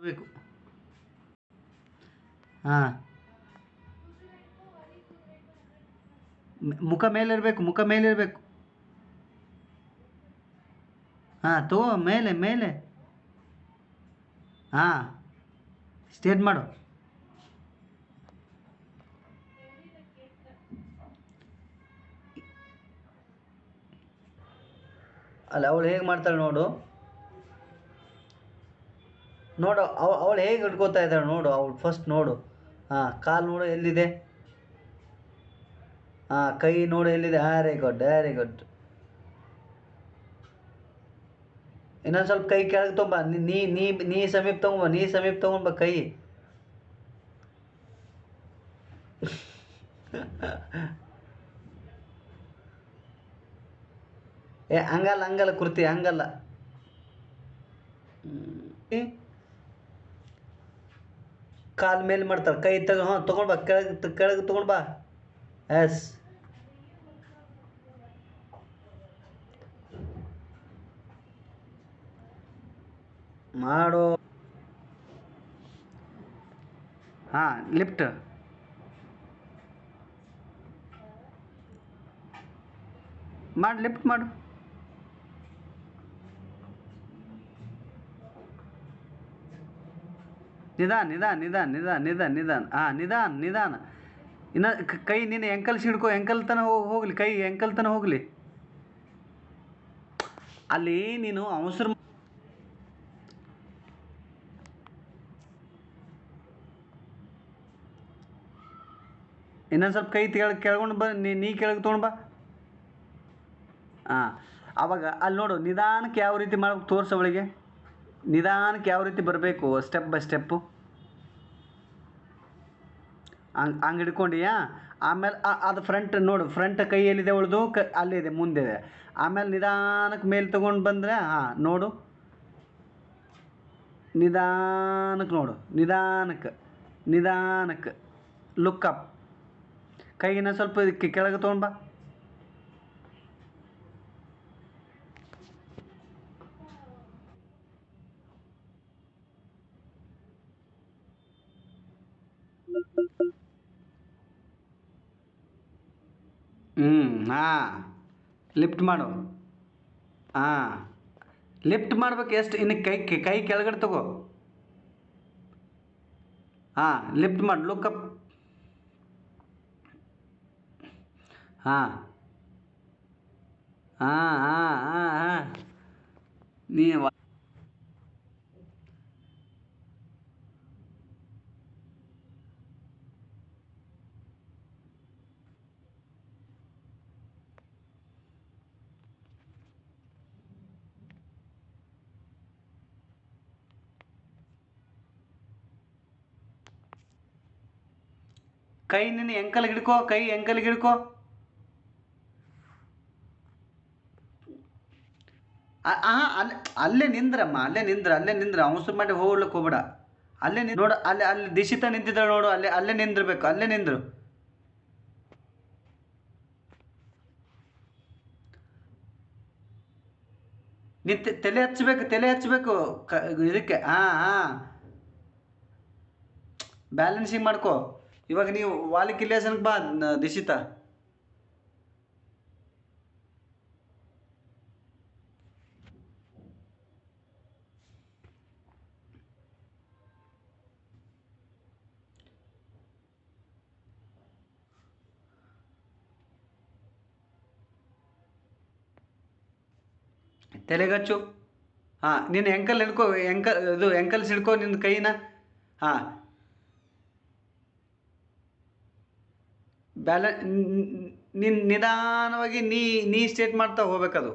ಬೇಕು. ಹಾಂ, ಮುಖ ಮೇಲಿರಬೇಕು, ಮುಖ ಮೇಲಿರಬೇಕು. ಹಾಂ, ತಗೋ ಮೇಲೆ ಮೇಲೆ. ಹಾಂ, ಸ್ಟೇಟ್ ಮಾಡು. ಅಲ್ಲ, ಅವಳು ಹೇಗೆ ಮಾಡ್ತಾಳೆ ನೋಡು. ನೋಡು ಅವಳು ಹೇಗೆ ಹಿಡ್ಕೋತಾ ಇದ್ದಾಳೆ ನೋಡು. ಅವಳು ಫಸ್ಟ್ ನೋಡು. ಹಾಂ, ಕಾಲು ನೋಡು ಎಲ್ಲಿದೆ. ಹಾಂ, ಕೈ ನೋಡು ಎಲ್ಲಿದೆ. Very good, very good. ಇನ್ನೊಂದು ಸ್ವಲ್ಪ ಕೈ ಕೆಳಗೆ ತೊಗೊಂಬ. ನೀ ನೀ ನೀ ಸಮೀಪ ತೊಗೊಂಬ, ನೀ ಸಮೀಪ ತೊಗೊಂಬ ಕೈ. ಏ, ಹಂಗಲ್ಲ ಹಂಗಲ್ಲ ಕುರ್ತಿ, ಹಂಗಲ್ಲ. ಕಾಲು ಮೇಲೆ ಮಾಡ್ತಾಳೆ. ಕೈ ಹಾಂ ತೊಗೊಂಡ್ಬಾ, ಕೆಳಗೆ ಕೆಳಗೆ ತೊಗೊಂಡ್ಬಾ. ಎಸ್. ಮಾಡೋ. ಹಾಂ, ಲಿಫ್ಟ್ ಮಾಡು, ಲಿಫ್ಟ್ ಮಾಡು. ನಿಧಾನ ನಿಧಾನ ನಿಧಾನ ನಿಧಾನ ನಿಧಾನ ನಿಧಾನ. ಹಾಂ, ನಿಧಾನ ನಿಧಾನ. ಇನ್ನು ಕೈ ನೀನು ಎಂಕಲ್ಸ್ ಹಿಡ್ಕೊ. ಎಂಕಲ್ ತನಕ ಹೋಗಲಿ, ಕೈ ಎಂಕಲ್ ತನಕ ಹೋಗಲಿ. ಅಲ್ಲಿ ನೀನು ಅವಸರ. ಇನ್ನೊಂದು ಸ್ವಲ್ಪ ಕೈ ಕೆಳಗೊಂಡು ಬಾ. ನೀ ಕೆಳಗೆ ತೊಗೊಂಡು ಬಾ. ಹಾಂ, ಆವಾಗ ಅಲ್ಲಿ ನೋಡು, ನಿಧಾನಕ್ಕೆ ಯಾವ ರೀತಿ ಮಾಡ್ಬೇಕು ತೋರಿಸು ಅವಳಿಗೆ. ನಿಧಾನಕ್ಕೆ ಯಾವ ರೀತಿ ಬರಬೇಕು, ಸ್ಟೆಪ್ ಬೈ ಸ್ಟೆಪ್ಪು. ಹಂಗೆ ಹಿಡ್ಕೊಂಡಿಯಾ. ಆಮೇಲೆ ಅದು ಫ್ರಂಟ್ ನೋಡು. ಫ್ರಂಟ್ ಕೈಯಲ್ಲಿದೆ ಉಳಿದು ಅಲ್ಲಿದೆ, ಮುಂದೆ. ಆಮೇಲೆ ನಿಧಾನಕ್ಕೆ ಮೇಲೆ ತೊಗೊಂಡು ಬಂದರೆ ಹಾಂ ನೋಡು. ನಿಧಾನಕ್ಕೆ ನೋಡು, ನಿಧಾನಕ್ಕೆ ನಿಧಾನಕ್ಕೆ. ಲುಕ್ಕಪ್. ಕೈಗಿನ ಸ್ವಲ್ಪ ಇದಕ್ಕೆ ಕೆಳಗೆ ತೊಗೊಂಡು ಬಾ. ಹಾಂ, ಲಿಫ್ಟ್ ಮಾಡು. ಹಾಂ, ಲಿಫ್ಟ್ ಮಾಡ್ಬೇಕು. ಎಷ್ಟು ಇನ್ನು ಕೈ ಕೈ ಕೆಳಗಡೆ ತಗೋ. ಹಾಂ, ಲಿಫ್ಟ್ ಮಾಡಿ. ಲುಕ್ಕಪ್. ಹಾಂ ಹಾಂ ಹಾಂ ಹಾಂ ಹಾಂ. ನೀ ಕೈ ನಿನ್ನ ಎಂಕಲ್ಗೆ ಹಿಡ್ಕೋ. ಕೈ ಎಂಕಲ್ಗೆ ಹಿಡ್ಕೋ. ಹಾಂ, ಅಲ್ಲೇ ನಿಂದ್ರಮ್ಮ, ಅಲ್ಲೇ ನಿಂದ್ರ, ಅಲ್ಲೇ ನಿಂದ್ರ. ಅವಸರ ಮಾಡಿ ಹೋಗ್ಲಿಕ್ಕೆ ಹೋಗ್ಬೇಡ. ಅಲ್ಲೇ ನೋಡು. ಅಲ್ಲಿ ಅಲ್ಲಿ ದಿಶಿತ ನಿಂತಿದ್ದಾಳೆ ನೋಡು. ಅಲ್ಲೇ ಅಲ್ಲೇ ನಿಂದಿರ್ಬೇಕು. ಅಲ್ಲೇ ನಿಂದ್ರು. ನಿಂತು ತಲೆ ಹಚ್ಚಬೇಕು, ತಲೆ ಹಚ್ಚಬೇಕು. ಇದಕ್ಕೆ. ಹಾಂ ಹಾಂ, ಬ್ಯಾಲೆನ್ಸಿಂಗ್ ಮಾಡ್ಕೋ. ಇವಾಗ ನೀವು ವಾಲಿಕಿಲೇಸನ್ಗೆ ಬಾ ದಿಶಿತ. ತಲೆಗಚ್ಚು. ಹಾಂ, ನಿನ್ನ ಎಂಕಲ್ ಹಿಡ್ಕೋ. ಇದು ಎಂಕಲ್ಸ್ ಹಿಡ್ಕೋ ನಿನ್ನ ಕೈನ. ಹಾಂ, ನಿಧಾನವಾಗಿ ನೀ ಸ್ಟೇಟ್ ಮಾಡ್ತಾ ಹೋಗ್ಬೇಕದು.